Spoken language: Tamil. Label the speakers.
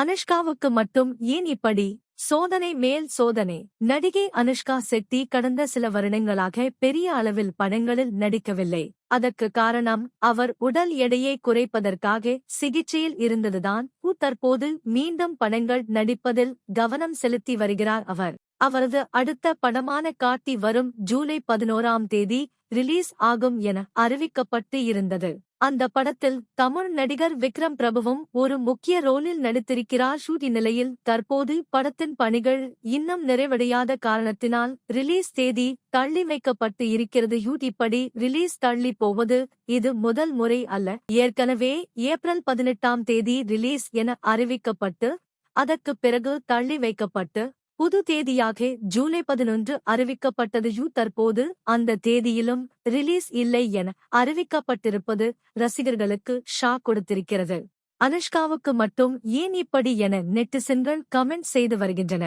Speaker 1: அனுஷ்காவுக்கு மட்டும் ஏன் இப்படி சோதனை மேல் சோதனை? நடிகை அனுஷ்கா செட்டி கடந்த சில வருடங்களாக பெரிய அளவில் படங்களில் நடிக்கவில்லை. அதற்கு காரணம் அவர் உடல் எடையை குறைப்பதற்காக சிகிச்சையில் இருந்ததுதான். தற்போது மீண்டும் படங்கள் நடிப்பதில் கவனம் செலுத்தி வருகிறார் அவர். அவரது அடுத்த படமான காட்டி வரும் ஜூலை 11ஆம் தேதி ரிலீஸ் ஆகும் என அறிவிக்கப்பட்டு இருந்தது. அந்த படத்தில் தமிழ் நடிகர் விக்ரம் பிரபுவும் ஒரு முக்கிய ரோலில் நடித்திருக்கிறார். ஷூட்டிங் நிலையில் தற்போது படத்தின் பணிகள் இன்னும் நிறைவடையாத காரணத்தினால் ரிலீஸ் தேதி தள்ளி வைக்கப்பட்டு இருக்கிறது. இப்படி ரிலீஸ் தள்ளி போவது இது முதல் முறை அல்ல. ஏற்கனவே ஏப்ரல் 18ஆம் தேதி ரிலீஸ் என அறிவிக்கப்பட்டு அதற்கு பிறகு தள்ளி வைக்கப்பட்டு புது தேதியாக ஜூலை 11 அறிவிக்கப்பட்டது. தற்போது அந்த தேதியிலும் ரிலீஸ் இல்லை என அறிவிக்கப்பட்டிருப்பது ரசிகர்களுக்கு ஷாக் கொடுத்திருக்கிறது. அனுஷ்காவுக்கு மட்டும் ஏன் இப்படி என நெட்டிசன்கள் கமெண்ட் செய்து வருகின்றனர்.